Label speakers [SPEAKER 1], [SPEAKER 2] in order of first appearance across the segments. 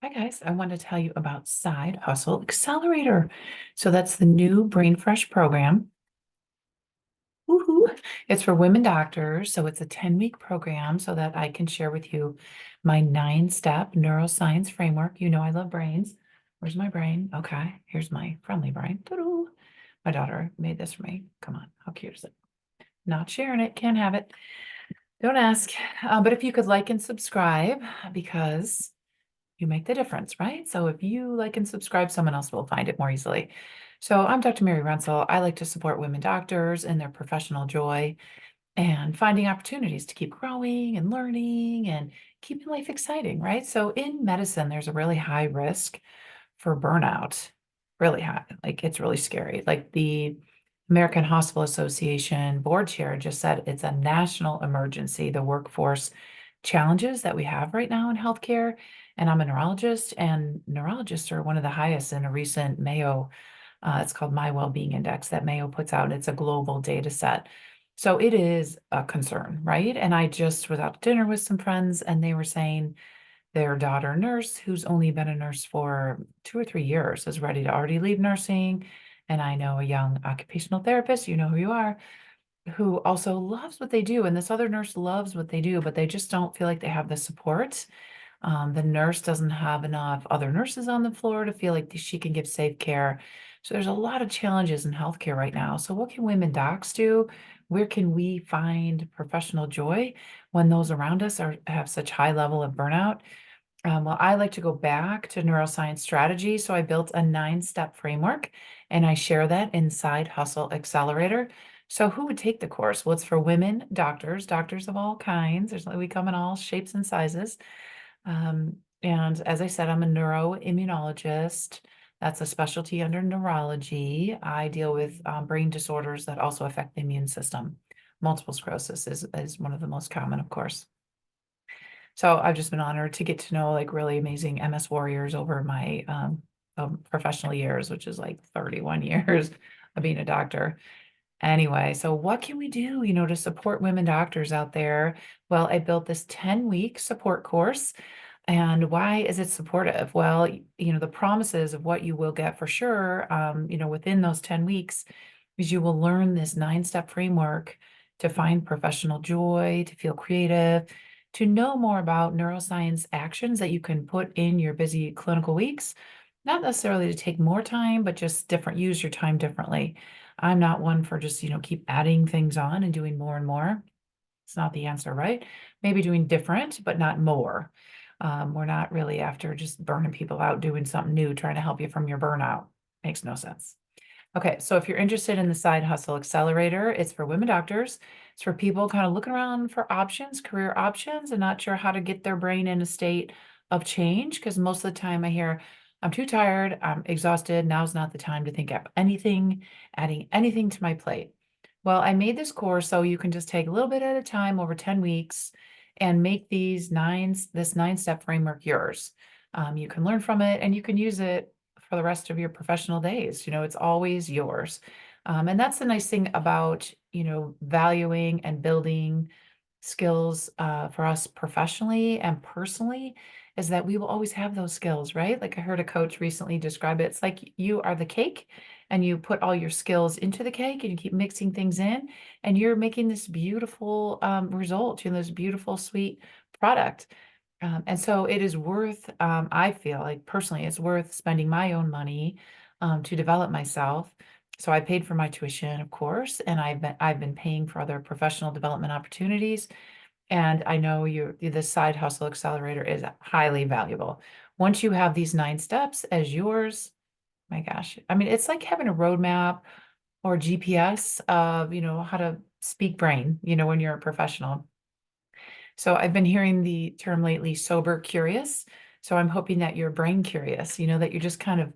[SPEAKER 1] Hi guys, I want to tell you about Side Hustle Accelerator. So that's the new Brain Fresh program. Woohoo! It's for women doctors. So it's a 10-week program so that I can share with you my 9-step neuroscience framework. You know I love brains. Where's my brain? Okay, here's my friendly brain. Ta-doo. My daughter made this for me. Come on, how cute is it? Not sharing it, can't have it. Don't ask. But if you could like and subscribe, because you make the difference, right? So if you like and subscribe, someone else will find it more easily. So I'm Dr. Mary Runsell. I like to support women doctors in their professional joy and finding opportunities to keep growing and learning and keeping life exciting, right? So in medicine, there's a really high risk for burnout, really high. Like it's really scary. Like the American Hospital Association board chair just said it's a national emergency, the workforce challenges that we have right now in healthcare. And I'm a neurologist, and neurologists are one of the highest in a recent Mayo, it's called My Wellbeing Index that Mayo puts out. It's a global data set. So it is a concern, right? And I just was out to dinner with some friends, and they were saying their daughter nurse, who's only been a nurse for 2 or 3 years, is ready to already leave nursing. And I know a young occupational therapist, you know who you are, who also loves what they do. And this other nurse loves what they do, but they just don't feel like they have the support. The nurse doesn't have enough other nurses on the floor to feel like she can give safe care. So there's a lot of challenges in healthcare right now. So what can women docs do? Where can we find professional joy when those around us have such high level of burnout? Well, I like to go back to neuroscience strategy. So I built a 9-step framework and I share that inside Hustle Accelerator. So who would take the course? Well, it's for women doctors, doctors of all kinds. We come in all shapes and sizes. And as I said, I'm a neuroimmunologist. That's a specialty under neurology. I deal with brain disorders that also affect the immune system. Multiple sclerosis is one of the most common, of course. So I've just been honored to get to know like really amazing MS warriors over my professional years, which is like 31 years of being a doctor. Anyway, so what can we do, to support women doctors out there? Well, I built this 10-week support course. And why is it supportive? Well, the promises of what you will get for sure, within those 10 weeks is you will learn this 9-step framework to find professional joy, to feel creative, to know more about neuroscience actions that you can put in your busy clinical weeks, not necessarily to take more time, but just use your time differently. I'm not one for just, keep adding things on and doing more and more. It's not the answer, right? Maybe doing different, but not more. We're not really after just burning people out, doing something new, trying to help you from your burnout. Makes no sense. Okay, so if you're interested in the Side Hustle Accelerator, it's for women doctors. It's for people kind of looking around for options, career options, and not sure how to get their brain in a state of change. Because most of the time I hear, I'm too tired, I'm exhausted, now's not the time to think of anything, adding anything to my plate. Well, I made this course so you can just take a little bit at a time over 10 weeks and make this 9-step framework yours. You can learn from it and you can use it for the rest of your professional days. It's always yours. And that's the nice thing about, valuing and building skills for us professionally and personally is that we will always have those skills, right? Like I heard a coach recently describe it. It's like you are the cake and you put all your skills into the cake and you keep mixing things in and you're making this beautiful result, this beautiful, sweet product. And so it is worth, I feel like personally, it's worth spending my own money to develop myself. So I paid for my tuition, of course, and I've been paying for other professional development opportunities. And I know the Side Hustle Accelerator is highly valuable. Once you have these 9 steps as yours, my gosh, I mean, it's like having a roadmap or GPS of, how to speak brain, when you're a professional. So I've been hearing the term lately, sober curious. So I'm hoping that you're brain curious, that you're just kind of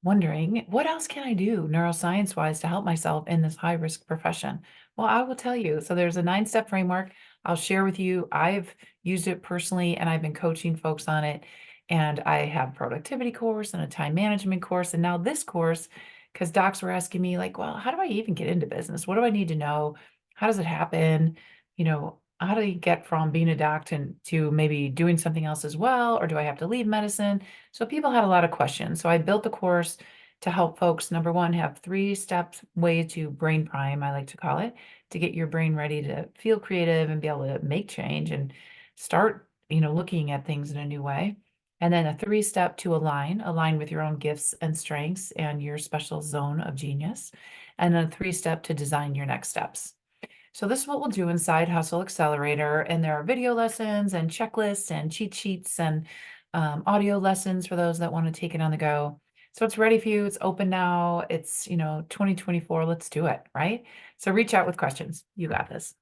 [SPEAKER 1] wondering, what else can I do neuroscience wise to help myself in this high risk profession? Well, I will tell you. So there's a 9-step framework I'll share with you. I've used it personally and I've been coaching folks on it. And I have a productivity course and a time management course. And now this course, because docs were asking me, like, well, how do I even get into business? What do I need to know? How does it happen? how do you get from being a doctor to maybe doing something else as well, or do I have to leave medicine? So people had a lot of questions. So I built the course to help folks, number one, have 3 step way to brain prime, I like to call it, to get your brain ready to feel creative and be able to make change and start, looking at things in a new way. And then a 3 step to align with your own gifts and strengths and your special zone of genius. And then a 3 step to design your next steps. So this is what we'll do in Side Hustle Accelerator. And there are video lessons and checklists and cheat sheets and audio lessons for those that want to take it on the go. So it's ready for you. It's open now. It's, 2024. Let's do it, right? So reach out with questions. You got this.